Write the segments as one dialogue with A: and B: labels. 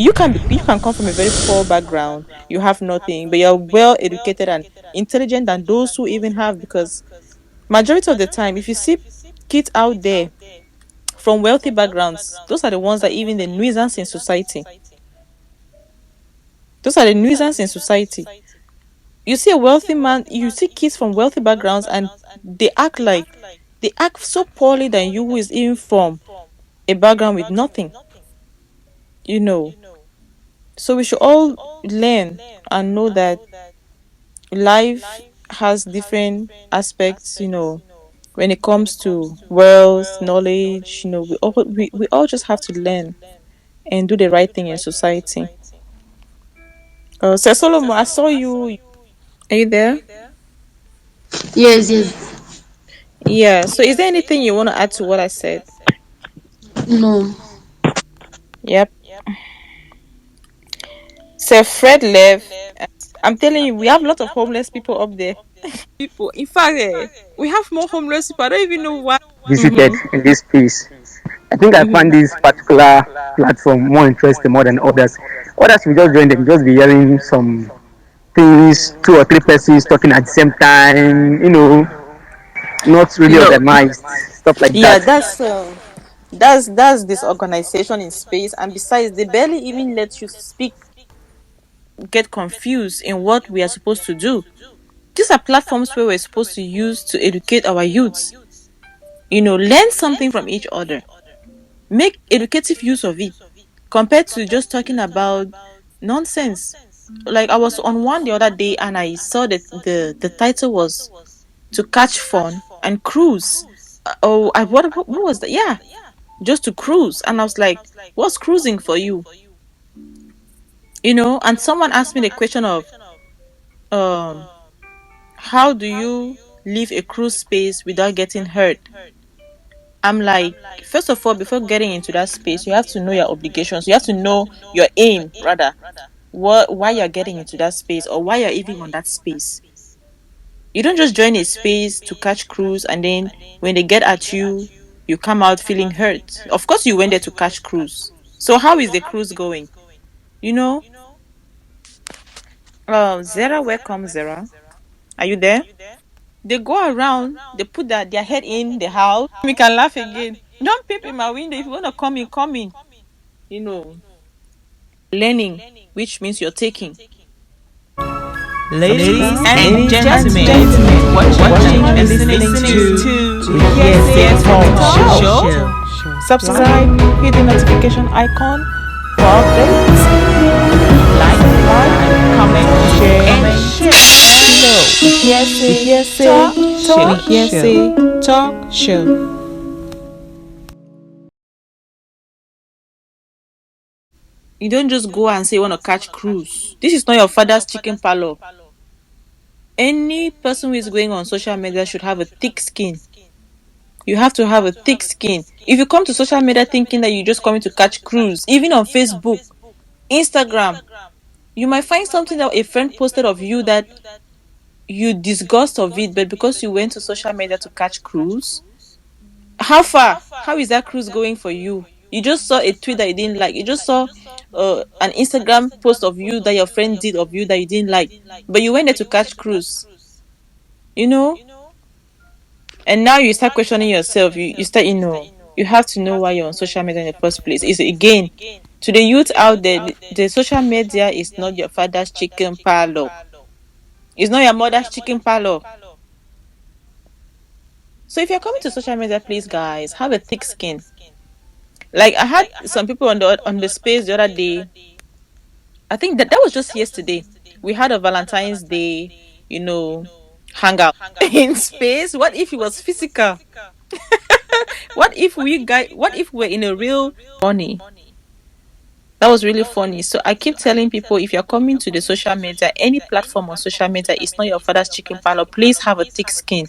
A: You can come from a very poor background, you have nothing, but you're well educated and intelligent than those who even have, because majority of the time if you see kids out there from wealthy backgrounds, those are the ones that even the nuisance in society. Those are the nuisance in society. You see a wealthy man, you see kids from wealthy backgrounds, and they act so poorly than you who is even from a background with nothing, you know. So we should all learn and know that life has different aspects, when it comes to wealth, knowledge, we all just have to learn and do the right thing in society. Sir Solomon, I saw you. Are you there?
B: Yes, yes.
A: Yeah. So is there anything you want to add to what I said?
B: No.
A: Yep. Sir Fred left. I'm telling you, we have a lot of homeless people up there. People. In fact, we have more homeless people. I don't even know why.
C: Visited
A: Mm-hmm.
C: in this space. I think I
A: Mm-hmm.
C: find this particular platform more interesting more than others. Others will just join them, just be hearing some things, two or three persons talking at the same time, not really
A: No.
C: organized, stuff like
A: Yeah,
C: that.
A: that's this organization in space, and besides, they barely even let you speak, get confused in what we are supposed to do. These are platforms where we're supposed to use to educate our youths. Learn something from each other. Make educative use of it, compared to just talking about nonsense. Like I was on one the other day and I saw that the title was to catch fun and cruise. What was that? Yeah, just to cruise. And I was like, what's cruising for you? And someone asked me the question of um how do you leave a cruise space without getting hurt? I'm like, first of all, before getting into that space, you have to know your obligations. You have to know your aim, rather. Why you're getting into that space, or why you're even on that space. You don't just join a space to catch cruise and then when they get at you, you come out feeling hurt. Of course you went there to catch cruise. So how is the cruise going? You know? Zara, welcome Zara. Are you there? They go around, they put their head in the house. We can laugh again. Don't peep in my window. If you wanna come in, come in. You know. Learning, which means you're taking.
D: Ladies and
A: Ladies and
D: gentlemen,
A: gentlemen,
D: watching
A: watching
D: and
A: and
D: listening
A: listening
D: to
A: to
D: Yes Yes Talk
A: Talk
D: Show.
A: Show. Subscribe, hit the notification icon for updates.
D: Like,
A: Like,
D: comment, and
A: share
D: share
A: below.
D: below.
A: We hear say
D: Talk
A: talk, we hear
D: Show.
A: say talk show. You don't just go and say you want to catch cruise. This is not your father's chicken parlor. Any person who is going on social media should have a thick skin. You have to have a thick skin. If you come to social media thinking that you're just coming to catch cruise, even on Facebook, Instagram, you might find something that a friend posted of you that you disgust of it, but because you went to social media to catch cruise, how far? How is that cruise going for you? You just saw a tweet that you didn't like. You just saw an Instagram post of you that your friend did of you that you didn't like, but you went there to catch cruise. You know, and now you start questioning yourself. You start, you have to know why you're on social media in the first place. Is again to the youth out there, the social media is not your father's chicken parlor. It's not your mother's chicken parlor. So if you're coming to social media, please, guys, have a thick skin. Like I had some people on the space the other day. I think that was just yesterday. We had a Valentine's Day, you know, hangout in space. What if it was physical? What if we're in a real funny? That was really funny. So I keep telling people, if you're coming to the social media, any platform on social media, it's not your father's chicken parlor. Please have a thick skin.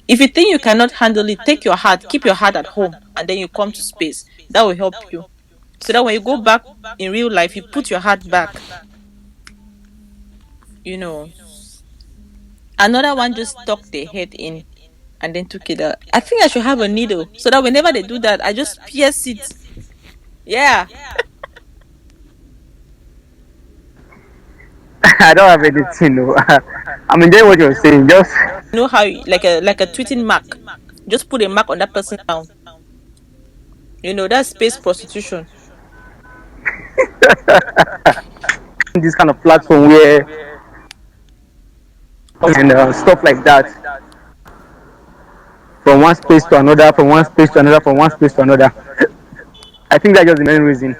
A: If you think you cannot handle it, take your heart, keep your heart at home, and then you come to space. That will help you. So that when you go back in real life, you put your heart back. You know. Another one just stuck their head in and then took it out. I think I should have a needle so that whenever they do that, I just pierce it. Yeah.
C: I don't have anything. No. I'm enjoying what you're saying. Just
A: You know how like a tweeting mark. Just put a mark on that person down. That's space prostitution.
C: this kind of platform where and stuff like that, from one space to another, from one space to another, from one space to another. I think that's just the main reason.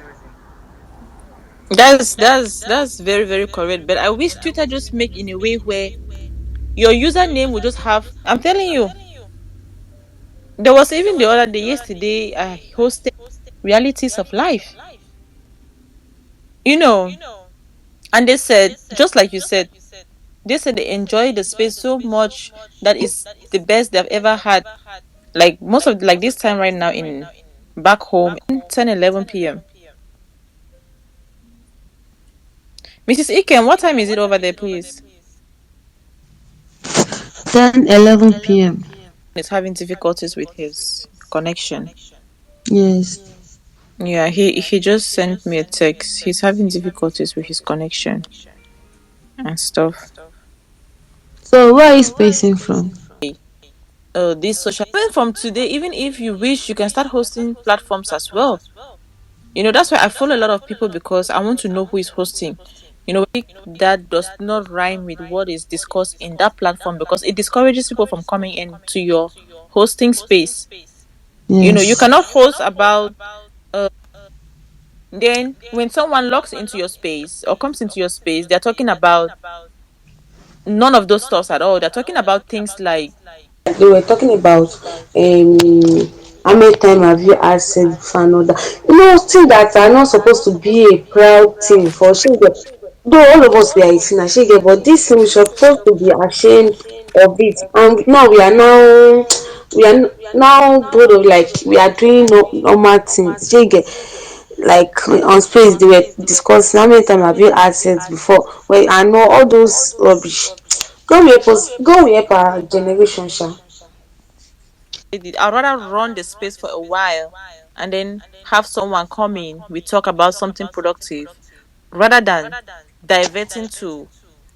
A: That's very, very correct. But I wish Twitter just make in a way where your username will just have. I'm telling you, there was even the other day, yesterday, I hosted realities of life. You know, and they said, just like you said, they said they enjoy the space so much that is the best they've ever had. Like most of like this time right now in back home, 10, 11 p.m. Mrs. Iken, what time is it over there, please?
B: 10, 11 p.m.
A: He's having difficulties with his connection.
B: Yes.
A: Yeah, he just sent me a text. He's having difficulties with his connection and stuff.
B: So where are you spacing from?
A: This social even from today, even if you wish, you can start hosting platforms as well. That's why I follow a lot of people because I want to know who is hosting. That does not rhyme with what is discussed in that platform because it discourages people from coming into your hosting space. You
B: Yes.
A: cannot host about then when someone logs into your space or comes into your space, they're talking about none of those stuffs at all. They're talking about things like
B: They were talking about how many time have you had sex before and all that. Things that are not supposed to be a proud thing for shege. Though all of us we are a sinner, shege, but this thing we supposed to be ashamed of it. And now we are now both of like we are doing normal things, shege. Like on space they were discussing how many time have you had sex before. Well, I know all those rubbish. God will help our generation, sha.
A: I'd rather run the space for a while and then have someone come in, we talk about something productive rather than diverting to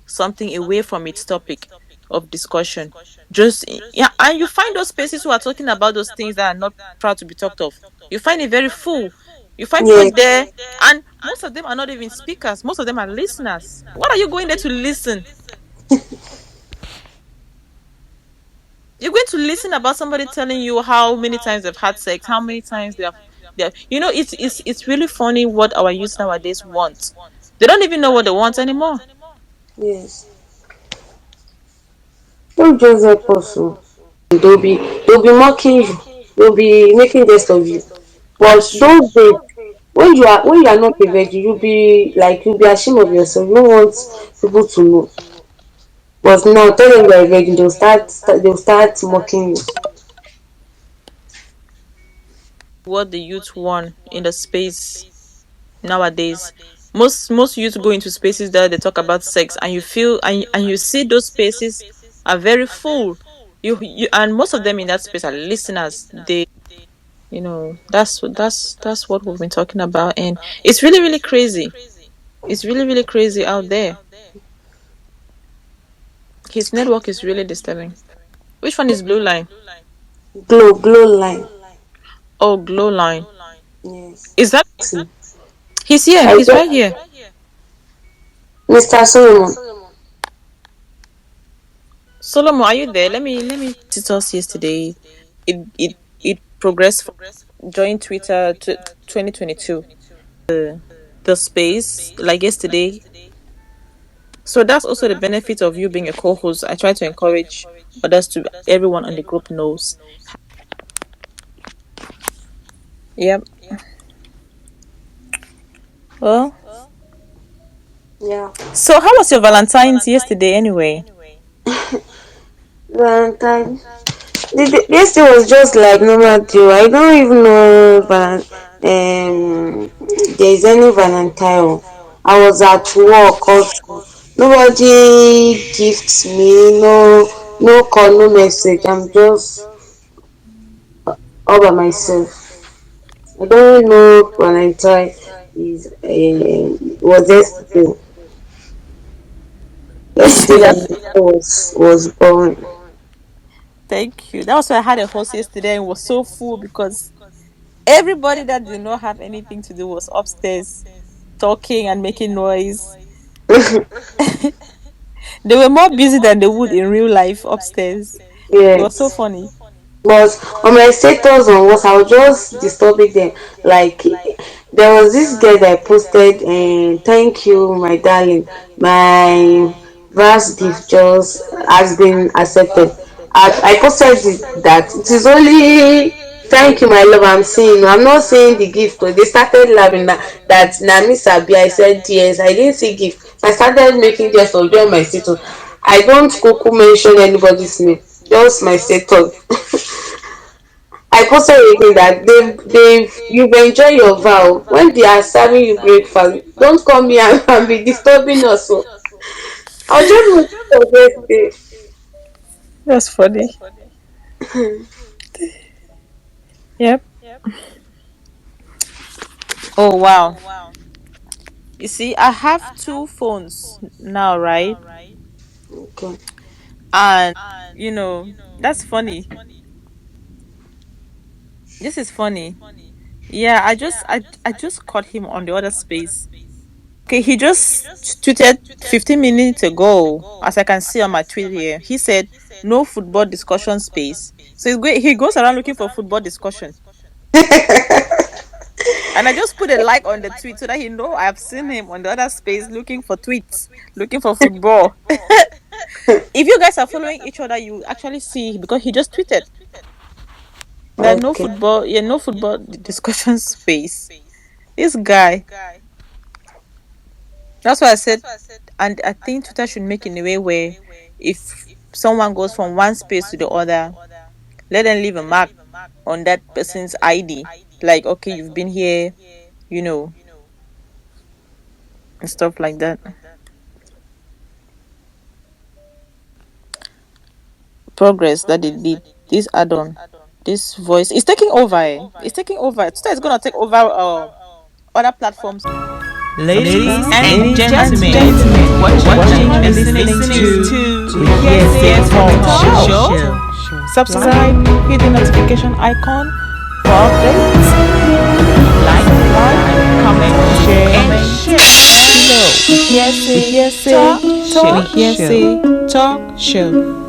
A: something away from its topic of discussion. Just yeah, and you find those spaces who are talking about those things that are not proud to be talked of. You find it very full. You find people
B: Yes.
A: there, and most of them are not even speakers. Most of them are listeners. What are you going there to listen? You're going to listen about somebody telling you how many times they've had sex, how many times they have. It's really funny what our youth nowadays want. They don't even know what they want anymore.
B: Yes. Don't just help us. Oh. They'll be mocking you. They'll be making jest of you. But
A: That's true.
B: those days, when you are not a virgin, you'll be ashamed of yourself. You don't want people to know. But now tell them you're a virgin, they'll start mocking you.
A: What the youth want in the space nowadays. Most youth go into spaces that they talk about sex, and you feel and you see those spaces are very full. You and most of them in that space are listeners. That's what we've been talking about, and it's really, really crazy. It's really, really crazy out there. His network is really disturbing. Which one is Blue Line?
B: Glow line.
A: Oh, Glow Line.
B: Yes.
A: Is that
B: See,
A: he's here?
B: I
A: He's
B: get
A: right here.
B: Mr. Solomon.
A: Solomon, are you there? Let me visit us yesterday. It progressed from join Twitter to 2022. The space like yesterday. So that's also the benefit of you being a co-host. I try to encourage others to everyone on the group knows. Yep. Well,
B: Yeah.
A: so how was your Valentine's yesterday anyway?
B: Valentine. This thing was just like normal too. I don't even know there is any Valentine. I was at work also. Nobody gifts me, no call, no message. I'm just all by myself. I don't know Valentine is was yesterday. Yesterday
A: That,
B: that was boring.
A: thank you. That was why I had a host yesterday and it was so full because everybody that did not have anything to do was upstairs talking and making noise. They were more busy than they would in real life upstairs. It was so
B: Yes.
A: funny.
B: But on my status on WhatsApp, I was just disturbing them. Like there was this girl that posted, and thank you, my darling. My verse gift just has been accepted. I posted that it is only thank you, my love. I'm seeing. I'm not seeing the gift. But they started laughing that na me sabi. I said yes. I didn't see gift. I started making just of join my status. I don't kuku mention anybody's name. Just my status. I posted again that you've enjoyed your vow. When they are serving you breakfast, don't come here and be disturbing us. So I'll just wait for
A: That's funny. Yep. Oh wow. You see, I have two phones now, right?
B: okay.
A: And that's funny. This is funny. Yeah, I just caught him on the other space. Okay, he just tweeted 15 minutes ago, as I can see on my tweet here. He said no football discussion space. So he goes around looking for football discussion. And I just put a like on the tweet so that he know I've seen him on the other space looking for tweets, looking for football. If you guys are following each other, you actually see because he just tweeted that no
B: Okay.
A: football, yeah, no football discussion space. This guy. That's why I said, and I think Twitter should make in a way where if someone goes from one space to the other, let them leave a mark on that person's ID. Like, okay, you've been here, you know, and stuff like that. Progress that they did. This add-on, this voice, it's taking over. It's taking over. Twitter is gonna take over other platforms.
D: Ladies and
A: Ladies and
D: gentlemen,
A: gentlemen,
D: watching and
A: listening
D: listening
A: to
D: to Yes Talk Show.
A: subscribe, hit the notification icon for updates.
D: Like, comment,
A: Share
D: share below.
A: below. We hear say
D: Talk
A: talk
D: Show.
A: show.